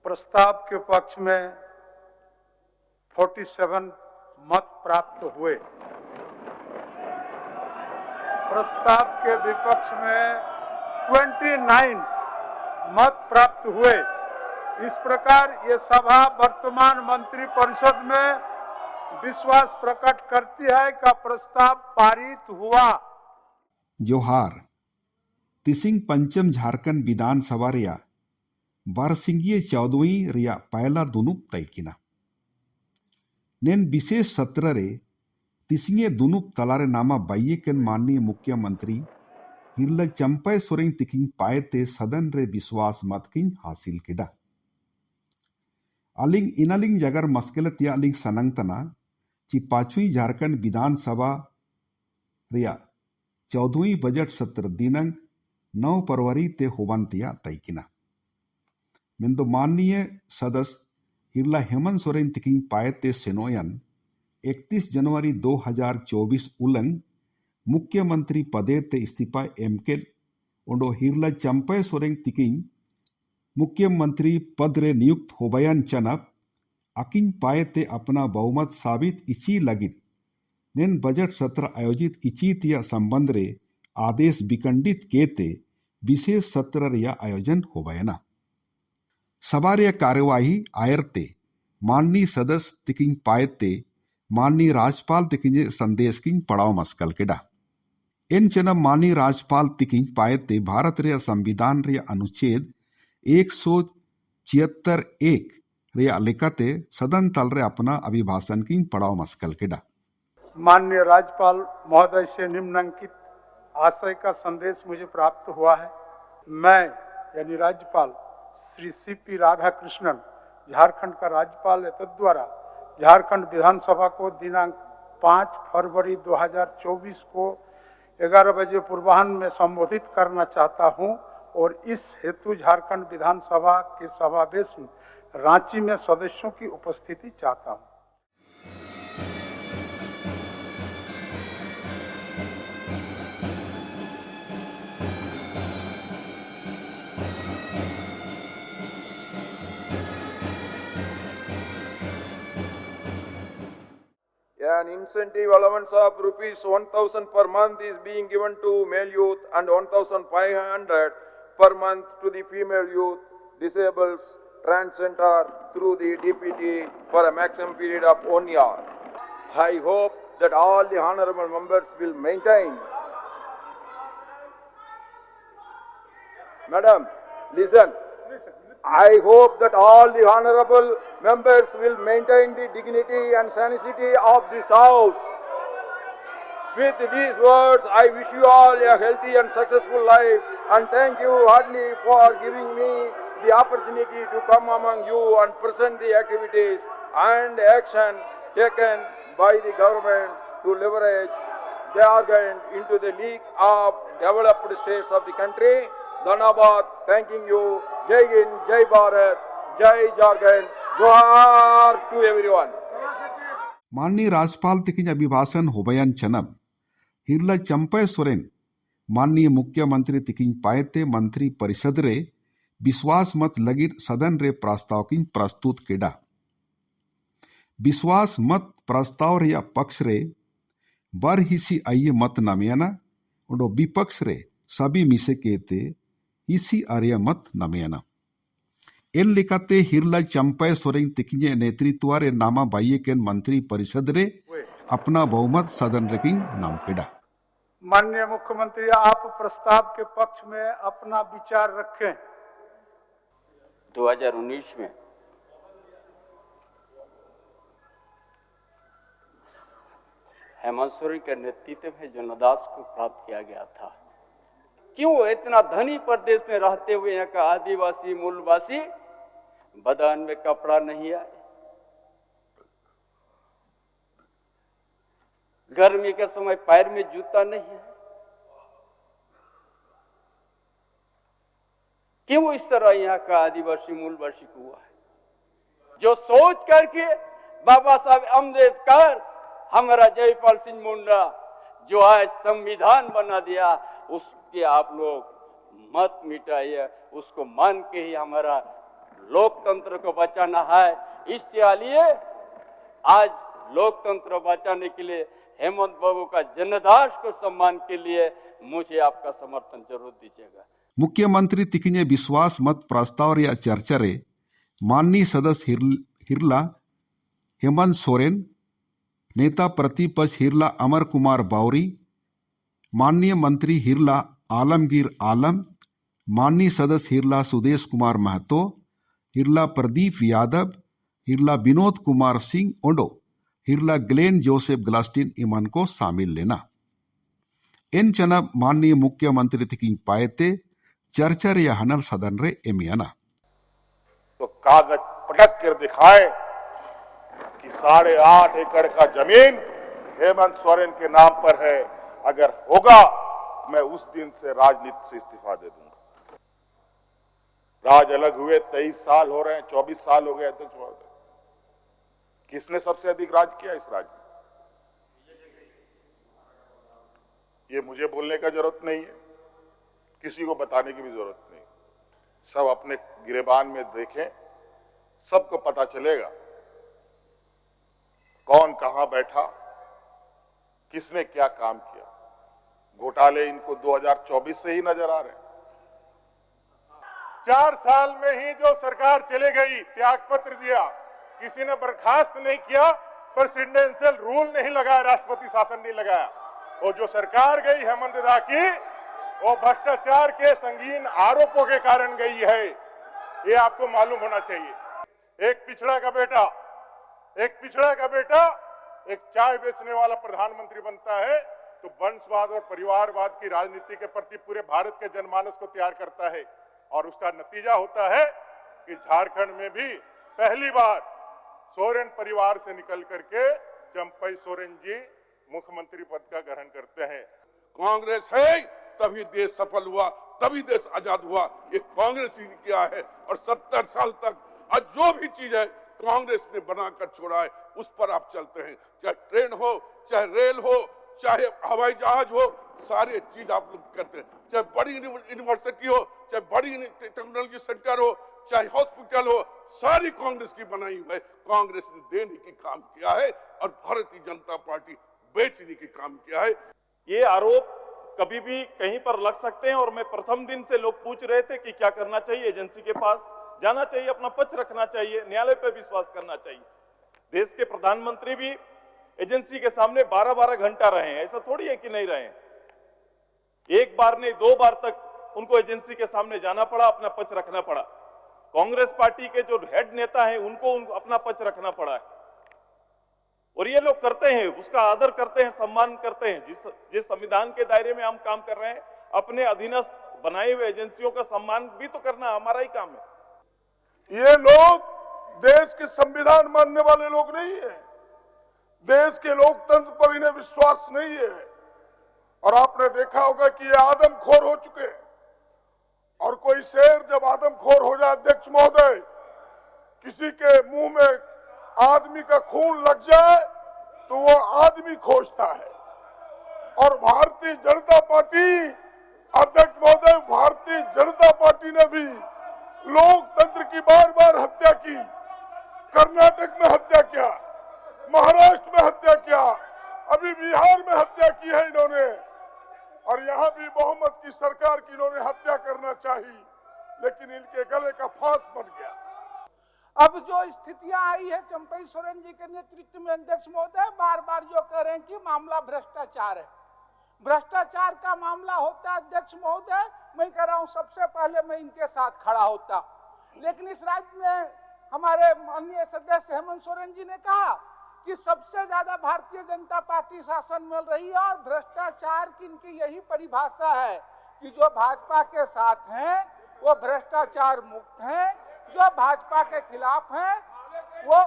प्रस्ताव के पक्ष में 47 मत प्राप्त हुए। प्रस्ताव के विपक्ष में 29 मत प्राप्त हुए। इस प्रकार ये सभा वर्तमान मंत्रिपरिषद में विश्वास प्रकट करती है कि प्रस्ताव पारित हुआ। जोहार तिसिंग पंचम झारखंड विधानसभा रिया बारसिंगिये 14वीं रिया पहला दुनुप तयकिना नेन विशेष सत्र रे तिसिंगे दुनुप तलारे नामा बाइये केन माननीय मुख्यमंत्री हिरला चंपय सोरेन तिकिंग पाएते सदन रे विश्वास मत किन हासिल किडा अलिंग इनालिंग जगर मस्केलत या अलिंग सनंग तना ची पांचवी झारखंड विधानसभा रिया 14वीं बजट सत्र दिनांक 9 फरवरी ते होबंतिया तयकिना मिंदो माननीय सदस्य हिरला हेमंत सोरेन तिकिंग पाएते सेनोयन 31 जनवरी 2024 उलंग मुख्यमंत्री पदे ते इस्तीफा एमकेल ओंडो हिरला चंपय सोरेन तिकिंग मुख्यमंत्री पद रे नियुक्त होबयान चनप अकिन पाएते अपना बहुमत साबित इची लगित नेन बजट सत्र आयोजित इचीतिया संबंध रे आदेश विखंडित केते विशेष सत्र रिया आयोजन होबयना सभा रिया कार्यवाही आयरते माननीय सदस्य तिकिंग पाएते माननीय राज्यपाल तिकिंजे संदेश किंग पड़ाव मस्कल केडा इन चनम माननीय राज्यपाल तिकिंग पाएते भारत रिया संविधान रिया अनुच्छेद 176(1) रिया लेखते सदन तल रे अपना अभिभाषण किंग पड़ाव मस्कल केडा माननीय राज्यपाल महोदय से निम्नलिखित आशय का संदेश मुझे प्राप्त हुआ है। मैं यानी राज्यपाल श्री CP राधाकृष्णन झारखंड का राज्यपाल द्वारा झारखंड विधानसभा को दिनांक 5 फरवरी 2024 को 11 बजे पूर्वाह्न में संबोधित करना चाहता हूं और इस हेतु झारखंड विधानसभा के समावेश में रांची में सदस्यों की उपस्थिति चाहता हूं। An incentive allowance of rupees 1,000 per month is being given to male youth and 1,500 per month to the female youth, disables, transgender through the DPT for a maximum period of 1 year. I hope that all the honorable members will maintain. Madam, listen. I hope that all the honorable members will maintain the dignity and sanity of this house. With these words, I wish you all a healthy and successful life and thank you heartily for giving me the opportunity to come among you and present the activities and action taken by the government to leverage Jharkhand into the league of developed states of the country. धन्यवाद, thanking you. जय हिंद, जय भारत, जय झारखंड, जोहार to everyone. माननीय राज्यपाल तिकिंज अभिभाषण होबयान चनब हिरला चंपय सोरेन माननीय मुख्यमंत्री तिकिंज पाएते मंत्री परिषद रे विश्वास मत लगित सदन रे प्रस्ताव किंग प्रस्तुत केडा विश्वास मत प्रस्ताव रे पक्ष रे बर हिसी आइए मत नमियाना और विपक्ष रे सभी मिसे केते इसी आर्य मत नमियाना एन लेकाते हिरला चंपय सोरेन तिकिंजे नेतृत्व रे नामा बाइये केन मंत्री परिषद रे अपना बहुमत सदन रे किंग नाम केडा। माननीय मुख्यमंत्री, आप प्रस्ताव के पक्ष में अपना विचार रखें। 2019 में हेमंत सोरेन के नेतृत्व में जनदास को प्राप्त किया गया था। क्यों इतना धनी प्रदेश में रहते हुए यहाँ का आदिवासी मूलवासी बदन में कपड़ा नहीं आए, गर्मी के समय पैर में जूता नहीं है, क्यों इस तरह यहाँ का आदिवासी मूलवासी को हुआ है? जो सोच करके बाबा साहब अम्बेडकर हमारा जयपाल सिंह मुंडा जो आज संविधान बना दिया उसके आप लोग मत मिटाइए, उसको मान के ही हमारा लोकतंत्र को बचाना है। इसलिए आज लोकतंत्र बचाने के लिए हेमंत बाबू का जनदास को सम्मान के लिए मुझे आपका समर्थन जरूर दीजिएगा। मुख्यमंत्री तिकिने विश्वास मत प्रस्ताव या चर्चा रे माननीय सदस्य हिरला हेमंत सोरेन, नेता प्रतिपक्ष हिरला अमर कुमार बावरी, माननीय मंत्री हिरला आलमगीर आलम, माननीय सदस्य हिरला सुदेश कुमार महतो, हिरला प्रदीप यादव, हिरला विनोद कुमार सिंह ओडो, हिरला ग्लेन जोसेफ ग्लास्टिन इमन को शामिल लेना। इन चना माननीय मुख्यमंत्री थिकिंग पाएते चर्चा रे हनल सदन रे एमियाना तो कागज पटक कर दिखाए कि 8.5 एकड़ का जमीन हेमंत सोरेन के नाम पर है। अगर होगा मैं उस दिन से राजनीति से इस्तीफा दे दूंगा। राज अलग हुए 23 साल हो रहे हैं, 24 साल हो गए अध्यक्ष महोदय। किसने सबसे अधिक राज किया इस राज्य में? ये मुझे बोलने का जरूरत नहीं है, किसी को बताने की भी जरूरत नहीं। सब अपने गिरेबान में देखें, सबको पता चलेगा कौन कहां बैठा, किसने क्या काम किया। घोटाले इनको 2024 से ही नजर आ रहे हैं। 4 साल में ही जो सरकार चले गई, त्यागपत्र दिया, किसी ने बर्खास्त नहीं किया, प्रेसिडेंशियल रूल नहीं लगाया, राष्ट्रपति शासन नहीं लगाया। और जो सरकार गई हेमंत दा की, वो भ्रष्टाचार के संगीन आरोपों के कारण गई है, ये आपको मालूम होना चाहिए। एक पिछड़ा का बेटा एक चाय बेचने वाला प्रधानमंत्री बनता है तो वंशवाद और परिवारवाद की राजनीति के प्रति पूरे भारत के जनमानस को तैयार करता है। और उसका नतीजा होता है कि झारखंड में भी पहली बार सोरेन परिवार से निकल करके चंपई सोरेन जी मुख्यमंत्री पद का ग्रहण करते हैं। कांग्रेस है तभी देश सफल हुआ, तभी देश आजाद हुआ। ये कांग्रेस ही ने किया है। और 70 साल तक आज जो भी चीज है कांग्रेस ने बनाकर छोड़ा है, उस पर आप चलते हैं। चाहे ट्रेन हो, चाहे रेल हो, चाहे हवाई जहाज हो, सारे चीज आप लोग करते हैं। चाहे बड़ी यूनिवर्सिटी हो, चाहे बड़ी टेक्नोलॉजी सेंटर हो, चाहे हॉस्पिटल हो, सारी कांग्रेस की बनाई हुई है। कांग्रेस ने देने की काम किया है और भारतीय जनता पार्टी बेचने की काम किया है। ये आरोप कभी भी कहीं पर लग सकते हैं। और मैं प्रथम दिन से लोग पूछ रहे थे कि क्या करना चाहिए, एजेंसी के पास जाना चाहिए, अपना पक्ष रखना चाहिए, न्यायालय पर विश्वास करना चाहिए। देश के प्रधानमंत्री भी एजेंसी के सामने 12-12 घंटा रहे हैं, ऐसा थोड़ी है कि नहीं रहे हैं। एक बार नहीं 2 बार तक उनको एजेंसी के सामने जाना पड़ा, अपना पक्ष रखना पड़ा। कांग्रेस पार्टी के जो हेड नेता हैं उनको अपना पक्ष रखना पड़ा है। और ये लोग करते हैं, उसका आदर करते हैं, सम्मान करते हैं। जिस संविधान के दायरे में हम काम कर रहे हैं, अपने अधीनस्थ बनाए हुए एजेंसियों का सम्मान भी तो करना हमारा ही काम है। ये लोग देश के संविधान मानने वाले लोग नहीं है, देश के लोकतंत्र पर इन्हें विश्वास नहीं है। और आपने देखा होगा कि ये आदमखोर हो चुके हैं। और कोई शेर जब आदमखोर हो जाए अध्यक्ष महोदय, किसी के मुंह में आदमी का खून लग जाए तो वो आदमी खोजता है। और भारतीय जनता पार्टी, अध्यक्ष महोदय, भारतीय जनता पार्टी ने भी लोकतंत्र की बार-बार हत्या की। कर्नाटक में हत्या किया, महाराष्ट्र में हत्या किया, अभी बिहार में हत्या की है इन्होंने। और यहाँ भी बहुमत की सरकार की इन्होंने हत्या करना चाहिए, लेकिन इनके गले का फांस बन गया। अब जो स्थितियां आई है चंपई सोरेन जी के नेतृत्व में, अध्यक्ष महोदय बार बार जो कह रहे हैं कि मामला भ्रष्टाचार है, भ्रष्टाचार का मामला होता है अध्यक्ष महोदय, मैं कह रहा हूं सबसे पहले मैं इनके साथ खड़ा होता। लेकिन इस राज्य में हमारे माननीय सदस्य हेमंत सोरेन जी ने कहा कि सबसे ज्यादा भारतीय जनता पार्टी शासन मिल रही है। और भ्रष्टाचार की इनकी यही परिभाषा है कि जो भाजपा के साथ हैं वो भ्रष्टाचार मुक्त हैं, जो भाजपा के खिलाफ हैं वो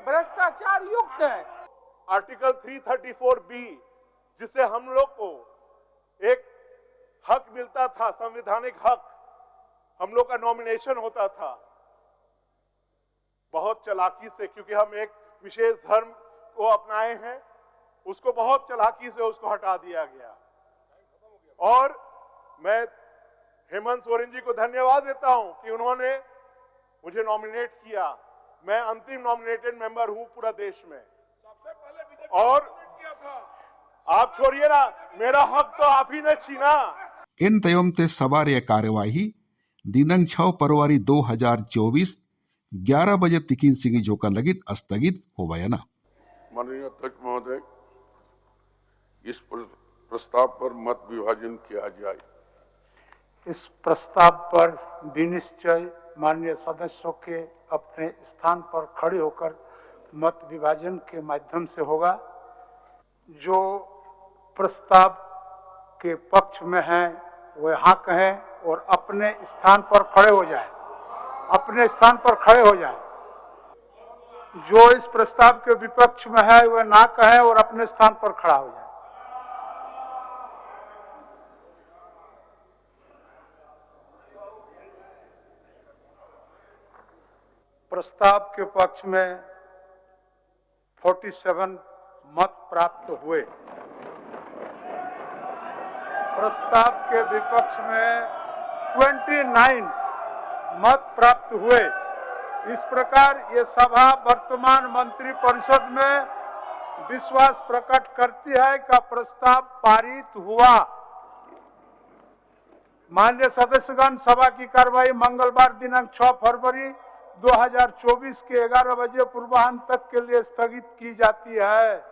भ्रष्टाचार युक्त हैं। आर्टिकल 334B, जिससे हम लोग को एक हक मिलता था, संवैधानिक हक, हम लोग का नॉमिनेशन होता था, बहुत चालाकी से, क्योंकि हम एक विशेष धर्म को अपनाए हैं, उसको बहुत चालाकी से उसको हटा दिया गया। और मैं हेमंत सोरेन जी को धन्यवाद देता हूं कि उन्होंने मुझे नॉमिनेट किया। मैं अंतिम नॉमिनेटेड मेंबर हूं पूरा देश में। और आप छोड़िए ना, मेरा हक तो आप ही ने छीना। इन तयम ते सवार कार्यवाही दिनांक 6 फरवरी 2024 11 बजे तिकिन सिंगी जोका लगित स्थगित हो गया ना। माननीय अध्यक्ष महोदय, इस प्रस्ताव पर मत विभाजन किया जाए। इस प्रस्ताव पर विनिश्चय माननीय सदस्यों के अपने स्थान पर खड़े होकर मत विभाजन के माध्यम से होगा। जो प्रस्ताव के पक्ष में हैं वे हाँ कहें और अपने स्थान पर खड़े हो जाएं, अपने स्थान पर खड़े हो जाएं। जो इस प्रस्ताव के विपक्ष में है वे ना कहें और अपने स्थान पर खड़ा हो जाए। प्रस्ताव के पक्ष में 47 मत प्राप्त हुए। प्रस्ताव के विपक्ष में 29 मत प्राप्त हुए। इस प्रकार ये सभा वर्तमान मंत्री परिषद में विश्वास प्रकट करती है कि प्रस्ताव पारित हुआ। माननीय सदस्यगण, सभा की कार्रवाई मंगलवार दिनांक 6 फरवरी 2024 के 11 बजे पूर्वाह्न तक के लिए स्थगित की जाती है।